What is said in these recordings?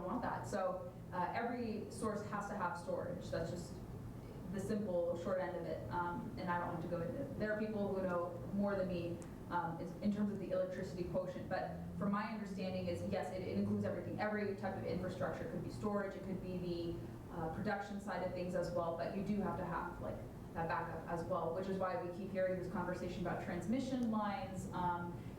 don't want that. So every source has to have storage. That's just the simple short end of it, and I don't want to go into it. There are people who know more than me in terms of the electricity quotient, but from my understanding is, yes, it includes everything. Every type of infrastructure could be storage, it could be the production side of things as well, but you do have to have like that backup as well, which is why we keep hearing this conversation about transmission lines.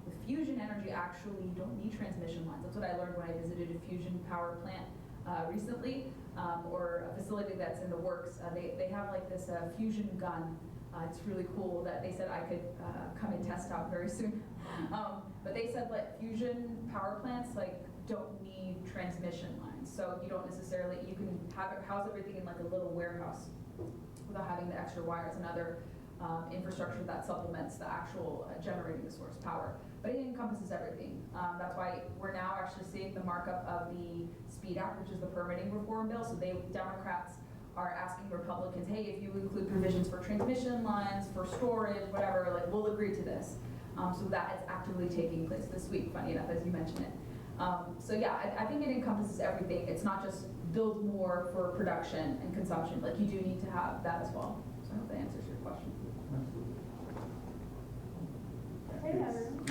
With fusion energy, actually, you don't need transmission lines. That's what I learned when I visited a fusion power plant recently, or a facility that's in the works. They have like this fusion gun. It's really cool that they said I could come and test out very soon. But they said like fusion power plants like don't need transmission lines. So you don't necessarily, you can house everything in like a little warehouse without having the extra wires and other infrastructure that supplements the actual generating the source power. But it encompasses everything. That's why we're now actually seeing the markup of the SPEED Act, which is the permitting reform bill. So Democrats are asking Republicans, hey, if you include provisions for transmission lines, for storage, whatever, like we'll agree to this. So that is actively taking place this week, funny enough, as you mentioned it. So yeah, I think it encompasses everything. It's not just build more for production and consumption. Like you do need to have that as well. So I hope that answers your question.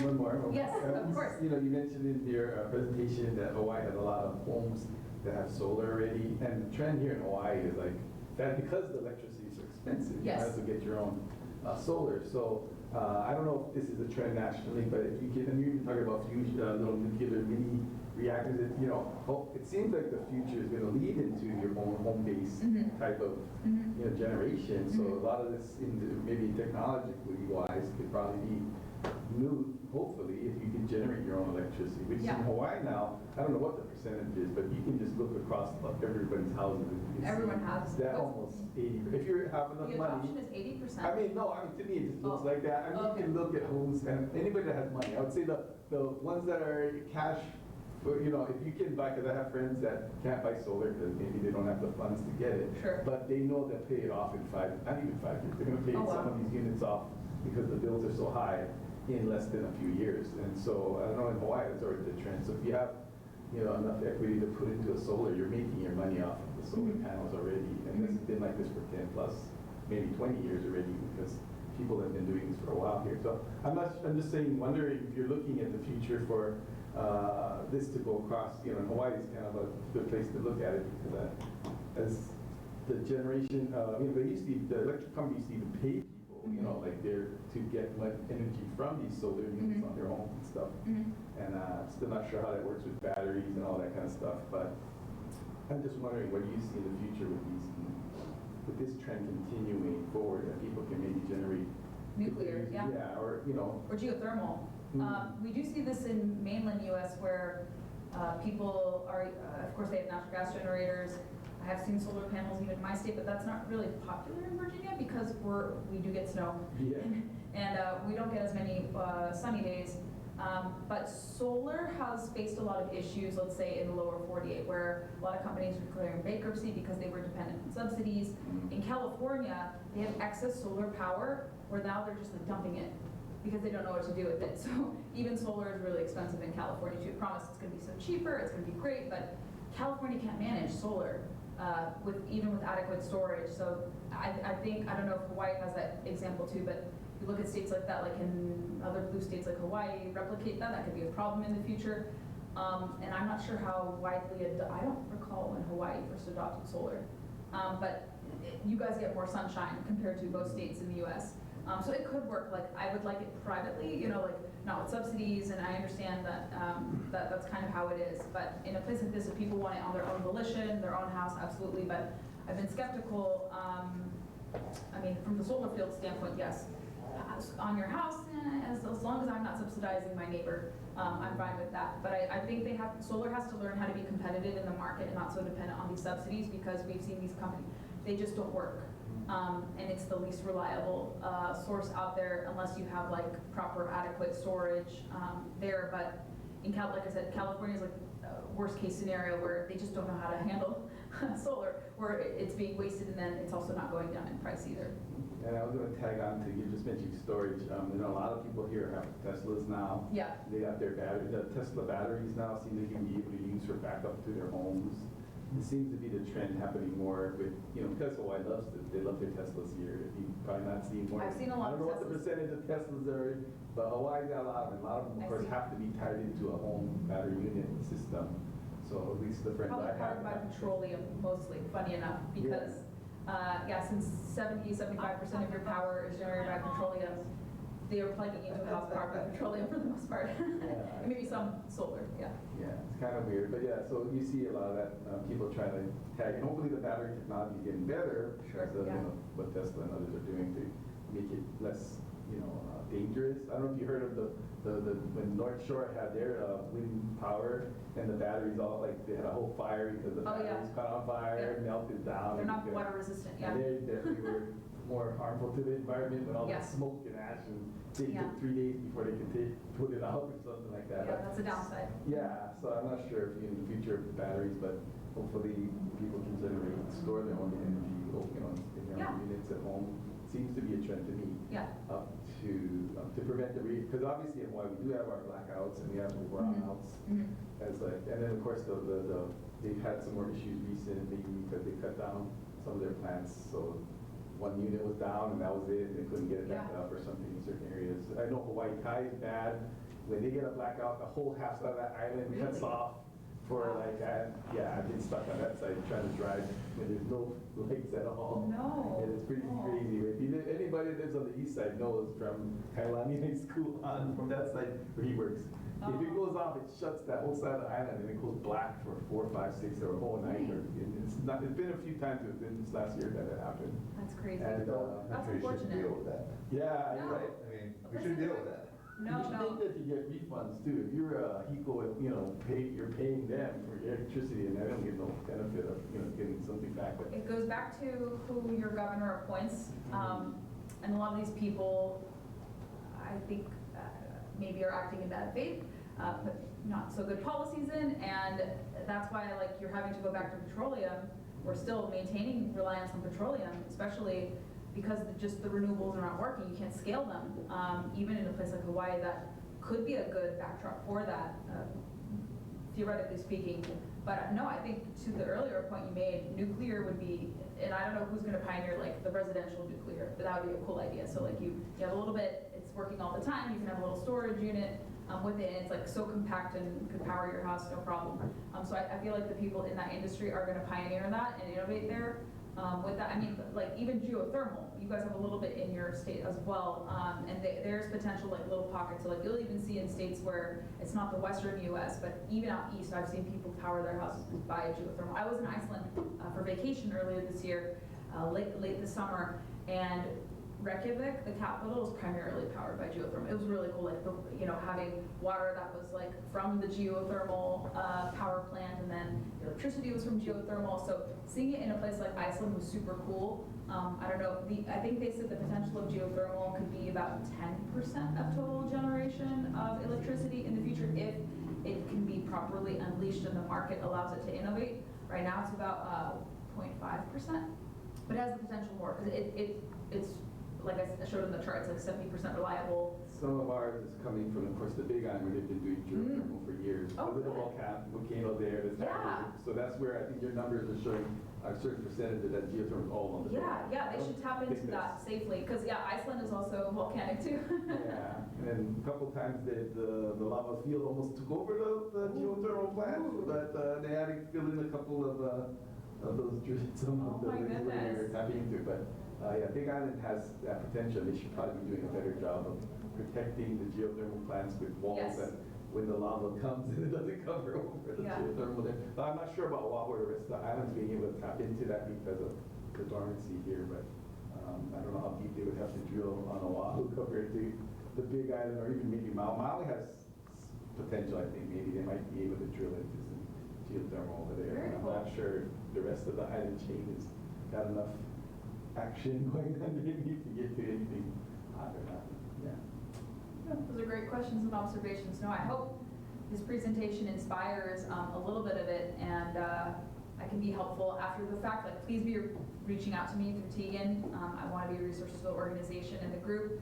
One more. Yes, of course. You mentioned in your presentation that Hawaii has a lot of homes that have solar already, and the trend here in Hawaii is like that because the electricity is so expensive. Yes. You have to get your own solar. So I don't know if this is a trend nationally, but if you get, and you're talking about fusion, little nuclear mini reactors, it seems like the future is going to lead into your own home-based type of generation. So a lot of this, maybe technologically wise, could probably be new, hopefully, if you can generate your own electricity, which in Hawaii now, I don't know what the percentage is, but you can just look across everybody's houses. Everyone has. That almost 80, if you have enough money. The adoption is 80%. I mean, to me, it just looks like that. I mean, you can look at homes, and anybody that has money, I would say the ones that are cash, if you can buy, because I have friends that can't buy solar because maybe they don't have the funds to get it. Sure. But they know they'll pay it off in not even 5 years. They're going to pay some of these units off because the bills are so high in less than a few years. And so I don't know, in Hawaii that's already the trend. So if you have enough equity to put into a solar, you're making your money off of the solar panels already. And this has been like this for 10 plus, maybe 20 years already, because people have been doing this for a while here. So I'm just saying, wondering if you're looking at the future for this to go across. Hawaii is kind of a good place to look at it, because as the generation, the electric companies used to even pay people, like to get energy from these solar units on their homes and stuff. And still not sure how that works with batteries and all that kind of stuff. But I'm just wondering, what do you see in the future with this trend continuing forward, that people can maybe generate nuclear, or or geothermal. We do see this in mainland U.S. where people are, of course, they have natural gas generators. I have seen solar panels even in my state, but that's not really popular in Virginia because we do get snow, and we don't get as many sunny days. But solar has faced a lot of issues, let's say in the lower 48, where a lot of companies are declaring bankruptcy because they were dependent on subsidies. In California, they have excess solar power where now they're just like dumping it because they don't know what to do with it. So even solar is really expensive in California too. Promise it's going to be so cheaper, it's going to be great, but California can't manage solar even with adequate storage. So I think, I don't know if Hawaii has that example too, but you look at states like that, like in other blue states like Hawaii, replicate that could be a problem in the future. And I'm not sure how widely, I don't recall when Hawaii first adopted solar, but you guys get more sunshine compared to most states in the US. So it could work. Like I would like it privately, like not with subsidies, and I understand that, that's kind of how it is. But in a place like this, if people want it on their own volition, their own house, absolutely. But I've been skeptical. I mean, from the solar field standpoint, yes. On your house, as long as I'm not subsidizing my neighbor, I'm fine with that. But I think solar has to learn how to be competitive in the market and not so dependent on these subsidies, because we've seen these companies, they just don't work. And it's the least reliable source out there unless you have like proper adequate storage there. But like I said, California is like worst case scenario where they just don't know how to handle solar, where it's being wasted and then it's also not going down in price either. And I was going to tag on to, you just mentioned storage. You know, a lot of people here have Teslas now. Yeah. They got their the Tesla batteries now seem they can be able to use for backup to their homes. It seems to be the trend happening more with, you know, because Hawaii loves it. They love their Teslas here. You've probably not seen more. I've seen a lot of I don't know what the Teslas. percentage of Teslas are, but Hawaii's got a lot of them. A lot of them, of course, have to be tied into a home battery unit system. So at least the friends Probably I have. powered by petroleum mostly, funny enough, because since 70–75% of your power is generated by petroleum, they are plugging into a house powered by petroleum for the most part. And maybe some solar, yeah. Yeah, it's kind of weird, but yeah, so you see a lot of that, people trying to tag, and hopefully the battery technology is getting better. Sure, Because of, yeah. you know, what Tesla and others are doing to make it less, you know, dangerous. I don't know if you heard of when North Shore had their wind power and the batteries all, like, they had a whole fire because the Oh, yeah. batteries caught on fire, Yeah. melted down. They're not and- water resistant, yeah. And they definitely were more harmful to the environment with all the Yes. smoke and ash, and they Yeah. took 3 days before they could put it out or something like that. Yeah, that's a downside. Yeah, so I'm not sure if in the future of batteries, but hopefully people can generate, store their own energy, you know, in their Yeah. own units at home. Seems to be a trend to me. Yeah. To prevent because obviously in Hawaii we do have our blackouts and we have brownouts. As like, and then of course they've had some more issues recently because they cut down some of their plants. So one unit was down and that was it, and they couldn't get it back Yeah. up or something in certain areas. I know Hawaii Kai is bad. When they get a blackout, the whole half side of that island cuts Really? off for Wow. like, I've been stuck on that side trying to drive when there's no lights at all. No. And it's pretty Oh. crazy. Anybody that lives on the east side knows from Kailani High School on, from that side where he works. If it Oh. goes off, it shuts that whole side of the island and it goes black for 4, 5, 6 or a whole night. Right. It's been a few times within this last year that it happened. That's crazy. And, That's country should unfortunate. deal with that. Yeah, No. you're right. I mean, we Listen, should deal with that. No, You should think no. that you get refunds too. If you're a HECO, you know, you're paying them for your electricity and they don't get no benefit of, you know, getting something back. But It goes back to who your governor appoints. And a lot of these people, I think, maybe are acting in bad faith, put not so good policies in, and that's why, like, you're having to go back to petroleum. We're still maintaining reliance on petroleum, especially because just the renewables are not working. You can't scale them, even in a place like Hawaii that could be a good backdrop for that, theoretically speaking. But no, I think to the earlier point you made, nuclear would be, and I don't know who's going to pioneer like the residential nuclear, but that would be a cool idea. So like you have a little bit, it's working all the time. You can have a little storage unit with it, and it's like so compact and could power your house no problem. So I feel like the people in that industry are going to pioneer that and innovate there. With that, I mean, like even geothermal, you guys have a little bit in your state as well, and there's potential like little pockets. So like you'll even see in states where it's not the western U.S., but even out east, I've seen people power their houses by geothermal. I was in Iceland for vacation earlier this year, late this summer, and Reykjavik, the capital, is primarily powered by geothermal. It was really cool, like having water that was like from the geothermal power plant, and then the electricity was from geothermal. So seeing it in a place like Iceland was super cool. I don't know. I think they said the potential of geothermal could be about 10% of total generation of electricity in the future if it can be properly unleashed and the market allows it to innovate. Right now it's about 0.5%, but it has the potential more because it's like I showed in the chart, it's like 70% reliable. some of ours is coming from, of course, the Big Island where they've been doing geothermal for years. Oh, Because of the volcano there, that's happening. So that's where I think your numbers are showing a certain percentage of that geothermal is all on the. Yeah, they should tap into that safely, because Iceland is also volcanic too. Yeah, and then a couple times the lava field almost took over the geothermal plant, but they had to fill in a couple of those some of Oh the my things that we were goodness. tapping into. But yeah, Big Island has that potential. They should probably be doing a better job of protecting the geothermal plants with walls Yes. that when the lava comes and it doesn't cover over the Yeah. geothermal there. But I'm not sure about Oahu or the rest of the islands being able to tap into that because of the dormancy here, but I don't know how deep they would have to drill on Oahu compared to the Big Island or even maybe Maui. Maui has potential, I think. Maybe they might be able to drill into some geothermal over there. Very I'm cool. not sure the rest of the island chain has got enough action going on maybe to get to anything hot or not. Yeah. Yeah, those are great questions and observations. No, I hope his presentation inspires a little bit of it, and I can be helpful after the fact. Like, please be reaching out to me through Tegan. I want to be a resource to the organization and the group.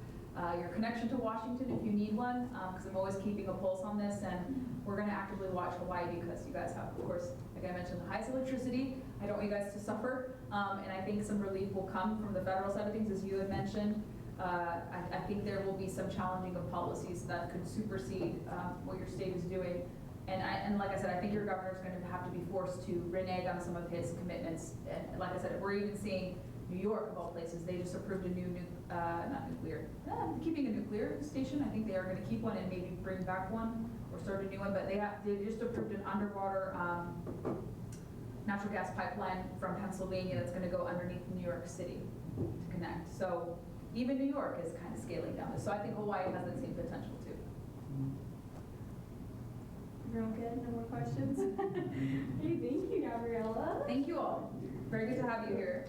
Your connection to Washington, if you need one, because I'm always keeping a pulse on this, and we're going to actively watch Hawaii because you guys have, of course, like I mentioned, the highest electricity. I don't want you guys to suffer, and I think some relief will come from the federal side of things, as you had mentioned. I think there will be some challenging of policies that could supersede what your state is doing. And like I said, I think your governor is going to have to be forced to renege on some of his commitments. And like I said, we're even seeing New York, of all places, they just approved a new, keeping a nuclear station. I think they are going to keep one and maybe bring back one or start a new one. But they just approved an underwater natural gas pipeline from Pennsylvania that's going to go underneath New York City to connect. So even New York is kind of scaling down this. So I think Hawaii has that same potential too. Everyone good? No more questions? Hey, thank you, Gabriella. Thank you all. Very good to have you here.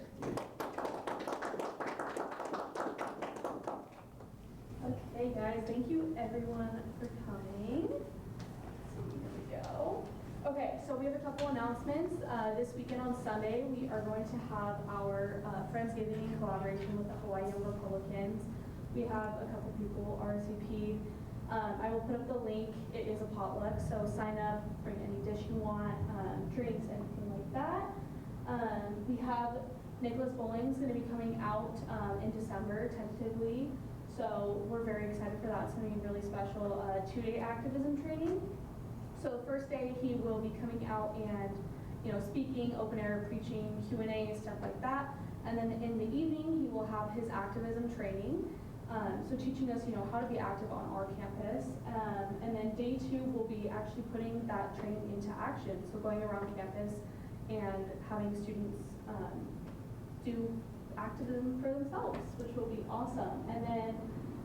Okay, guys, thank you everyone for coming. Let's see, here we go. Okay, so we have a couple announcements. This weekend on Sunday, we are going to have our Friendsgiving in collaboration with the Hawaii Young Republicans. We have a couple people RSVP'd. I will put up the link. It is a potluck, so sign up, bring any dish you want, drinks, anything like that. We have Nicholas Bowling's going to be coming out in December, tentatively. So we're very excited for that. It's going to be really special. 2-day activism training. So the first day he will be coming out and speaking, open air preaching, Q&A, stuff like that. And then in the evening he will have his activism training. So teaching us, how to be active on our campus. And then day 2 will be actually putting that training into action. So going around campus and having students do activism for themselves, which will be awesome. And then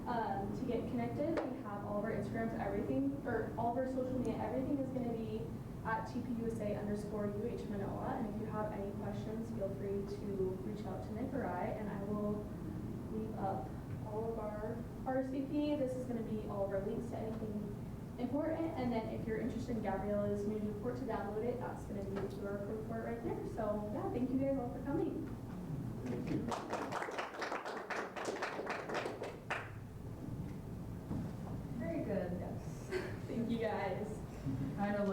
to get connected, we have all of our Instagrams, everything, or all of our social media, everything is going to be at TPUSA_UH Mānoa. And if you have any questions, feel free to reach out to Nick or I, and I will leave up all of our RSVP. This is going to be all of our links to anything important. And then if you're interested in Gabriella's news report to download it, that's going to be the QR code for it right there. So yeah, thank you guys all for coming. Thank you. Very good. Yes. Thank you guys. I know